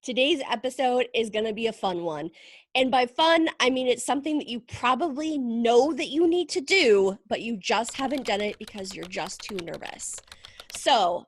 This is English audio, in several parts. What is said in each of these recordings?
Today's episode is going to be a fun one. And by fun, I mean it's something that you probably know that you need to do, but you just haven't done it because you're just too nervous. So,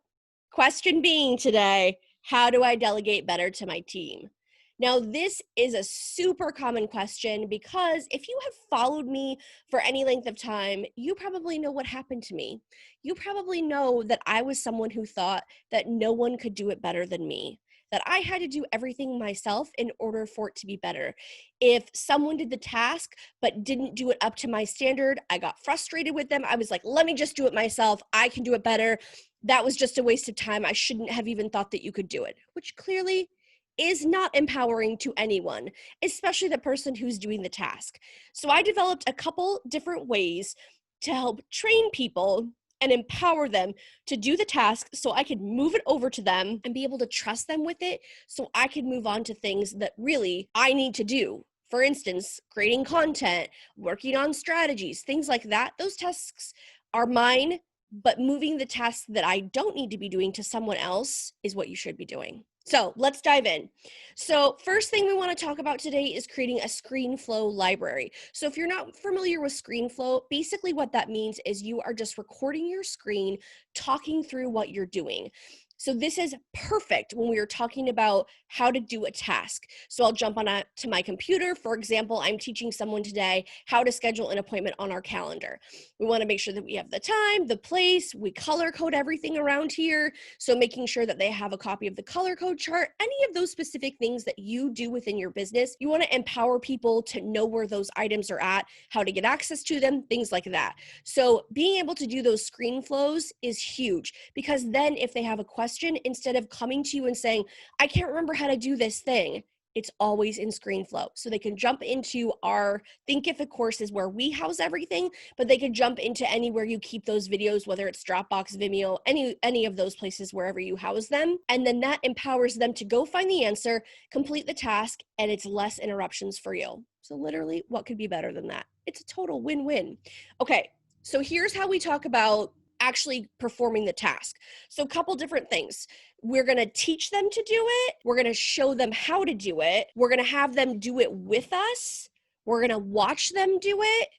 question being today, how do I delegate better to my team? Now, this is a super common question because if you have followed me for any length of time, you probably know what happened to me. You probably know that I was someone who thought that no one could do it better than me, that I had to do everything myself in order for it to be better. If someone did the task but didn't do it up to my standard, I got frustrated with them. I was like, let me just do it myself. I can do it better. That was just a waste of time. I shouldn't have even thought that you could do it, which clearly is not empowering to anyone, especially the person who's doing the task. So I developed a couple different ways to help train people and empower them to do the task so I could move it over to them and be able to trust them with it so I could move on to things that really I need to do. For instance, creating content, working on strategies, things like that. Those tasks are mine, but moving the tasks that I don't need to be doing to someone else is what you should be doing. So let's dive in. So first thing we want to talk about today is creating a ScreenFlow library. So if you're not familiar with ScreenFlow, basically what that means is you are just recording your screen, talking through what you're doing. So this is perfect when we are talking about how to do a task. So I'll jump on to my computer. For example, I'm teaching someone today how to schedule an appointment on our calendar. We want to make sure that we have the time, the place, we color code everything around here. So making sure that they have a copy of the color code chart, any of those specific things that you do within your business, you want to empower people to know where those items are at, how to get access to them, things like that. So being able to do those screen flows is huge because then if they have a question, instead of coming to you and saying, I can't remember how to do this thing, it's always in ScreenFlow. So they can jump into our Thinkific courses where we house everything, but they can jump into anywhere you keep those videos, whether it's Dropbox, Vimeo, any of those places, wherever you house them. And then that empowers them to go find the answer, complete the task, and it's less interruptions for you. So literally, what could be better than that? It's a total win-win. Okay, so here's how we talk about actually performing the task. So a couple different things. We're going to teach them to do it. We're going to show them how to do it. We're going to have them do it with us. We're going to watch them do it.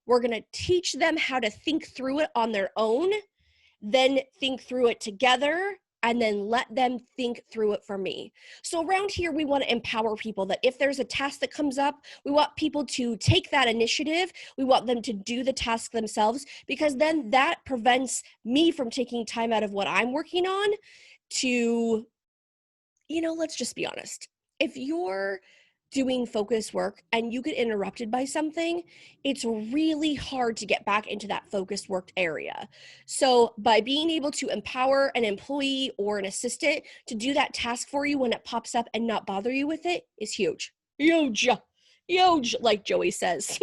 We're going to teach them how to think through it on their own, then think through it together, and then let them think through it for me. So around here, we want to empower people that if there's a task that comes up, we want people to take that initiative. We want them to do the task themselves because then that prevents me from taking time out of what I'm working on to, let's just be honest. If you're doing focus work and you get interrupted by something, it's really hard to get back into that focused work area. So by being able to empower an employee or an assistant to do that task for you when it pops up and not bother you with it is huge. Huge, like Joey says.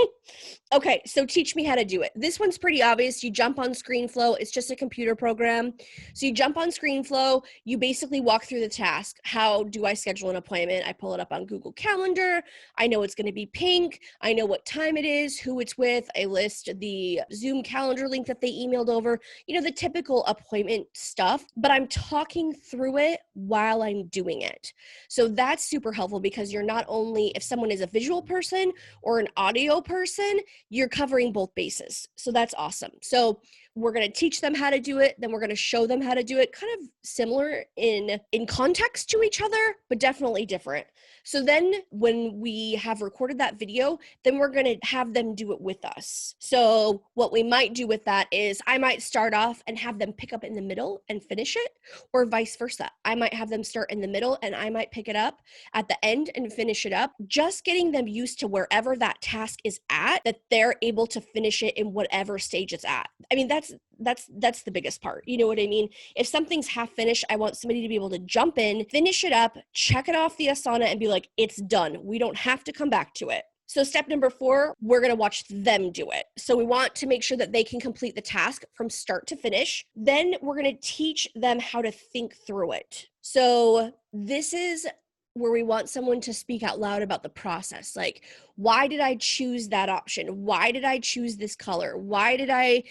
Okay, so teach me how to do it. This one's pretty obvious. You jump on ScreenFlow. It's just a computer program. So you jump on ScreenFlow. You basically walk through the task. How do I schedule an appointment? I pull it up on Google Calendar. I know it's going to be pink. I know what time it is, who it's with. I list the Zoom calendar link that they emailed over. The typical appointment stuff, but I'm talking through it while I'm doing it. So that's super helpful because you're not only, if someone is a visual person or an audio person, you're covering both bases. So that's awesome. So we're going to teach them how to do it. Then we're going to show them how to do it, kind of similar in context to each other, but definitely different. So then when we have recorded that video, then we're going to have them do it with us. So what we might do with that is I might start off and have them pick up in the middle and finish it, or vice versa. I might have them start in the middle and I might pick it up at the end and finish it up, just getting them used to wherever that task is at, that they're able to finish it in whatever stage it's at. I mean, that's the biggest part. You know what I mean? If something's half finished, I want somebody to be able to jump in, finish it up, check it off the Asana and be like, it's done. We don't have to come back to it. So step number 4, we're going to watch them do it. So we want to make sure that they can complete the task from start to finish. Then we're going to teach them how to think through it. So this is where we want someone to speak out loud about the process. Like, why did I choose that option? Why did I choose this color? Why did I,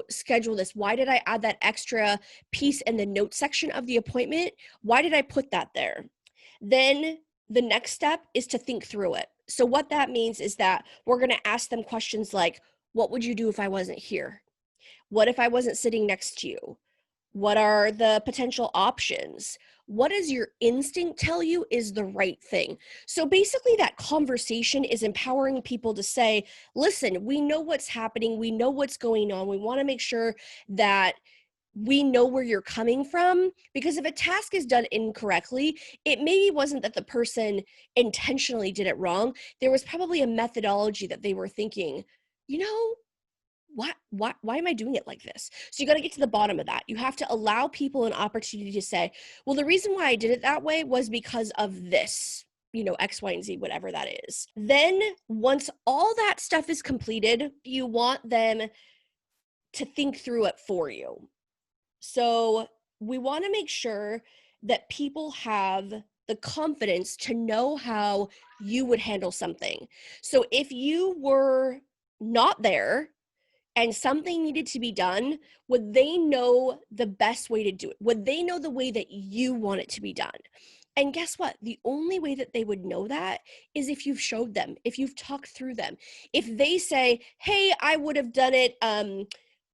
schedule this? Why did I add that extra piece in the notes section of the appointment? Why did I put that there? Then the next step is to think through it. So what that means is that we're going to ask them questions like, what would you do if I wasn't here? What if I wasn't sitting next to you? What are the potential options? What does your instinct tell you is the right thing? So basically, that conversation is empowering people to say, listen, we know what's happening. We know what's going on. We want to make sure that we know where you're coming from, because if a task is done incorrectly, it maybe wasn't that the person intentionally did it wrong. There was probably a methodology that they were thinking, you know, why am I doing it like this? So you got to get to the bottom of that. You have to allow people an opportunity to say, well, the reason why I did it that way was because of this, X, Y, and Z, whatever that is. Then once all that stuff is completed, you want them to think through it for you. So we want to make sure that people have the confidence to know how you would handle something. So if you were not there and something needed to be done, would they know the best way to do it? Would they know the way that you want it to be done? And guess what? The only way that they would know that is if you've showed them, if you've talked through them. If they say, hey, I would have done it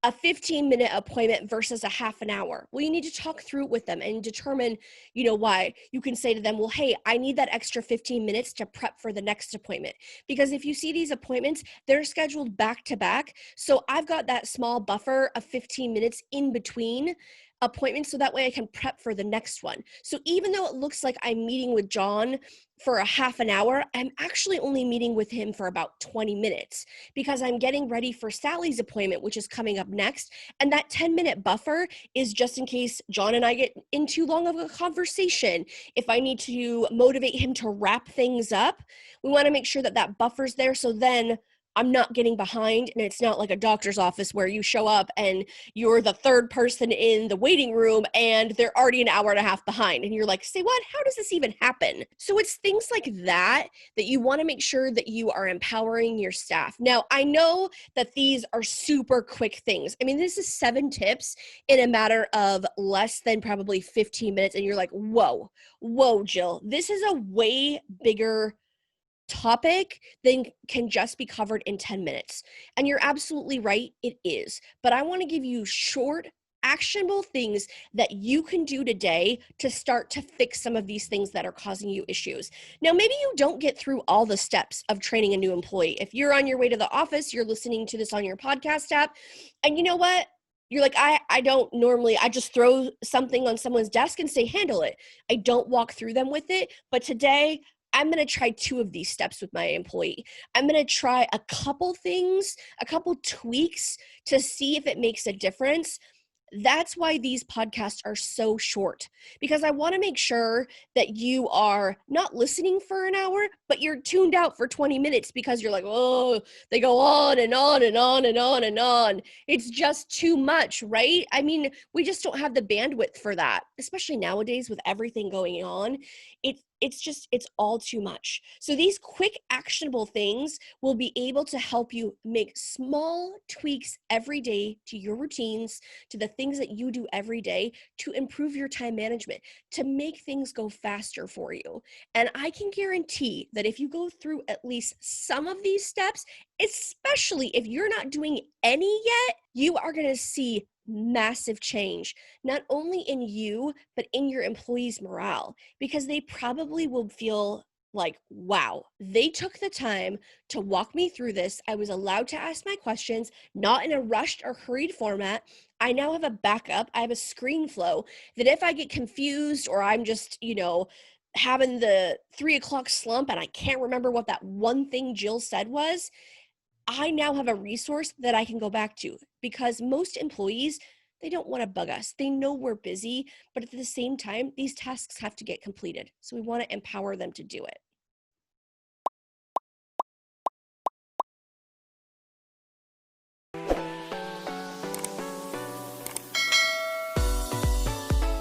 a 15-minute appointment versus a half an hour. Well, you need to talk through it with them and determine, why. You can say to them, well, hey, I need that extra 15 minutes to prep for the next appointment. Because if you see these appointments, they're scheduled back to back. So I've got that small buffer of 15 minutes in between appointments so that way I can prep for the next one. So even though it looks like I'm meeting with John for a half an hour, I'm actually only meeting with him for about 20 minutes because I'm getting ready for Sally's appointment, which is coming up next. And that 10-minute buffer is just in case John and I get in too long of a conversation. If I need to motivate him to wrap things up, we want to make sure that that buffer's there. So then I'm not getting behind, and it's not like a doctor's office where you show up and you're the third person in the waiting room and they're already an hour and a half behind. And you're like, say what? How does this even happen? So it's things like that you want to make sure that you are empowering your staff. Now, I know that these are super quick things. I mean, this is 7 tips in a matter of less than probably 15 minutes. And you're like, whoa, Jill, this is a way bigger topic then can just be covered in 10 minutes. And you're absolutely right, it is. But I want to give you short, actionable things that you can do today to start to fix some of these things that are causing you issues. Now, maybe you don't get through all the steps of training a new employee. If you're on your way to the office, you're listening to this on your podcast app, and you know what? You're like, I don't normally, I just throw something on someone's desk and say, handle it. I don't walk through them with it. But today, I'm going to try 2 of these steps with my employee. I'm going to try a couple things, a couple tweaks to see if it makes a difference. That's why these podcasts are so short, because I want to make sure that you are not listening for an hour, but you're tuned out for 20 minutes because you're like, oh, they go on and on and on and on and on. It's just too much, right? I mean, we just don't have the bandwidth for that, especially nowadays with everything going on. It's all too much. So these quick actionable things will be able to help you make small tweaks every day to your routines, to the things that you do every day to improve your time management, to make things go faster for you. And I can guarantee that if you go through at least some of these steps, especially if you're not doing any yet, you are going to see massive change, not only in you, but in your employees' morale, because they probably will feel like, wow, they took the time to walk me through this. I was allowed to ask my questions, not in a rushed or hurried format. I now have a backup. I have a screen flow that if I get confused or I'm just, having the 3 o'clock slump and I can't remember what that one thing Jill said was, I now have a resource that I can go back to, because most employees, they don't want to bug us. They know we're busy, but at the same time, these tasks have to get completed. So we want to empower them to do it.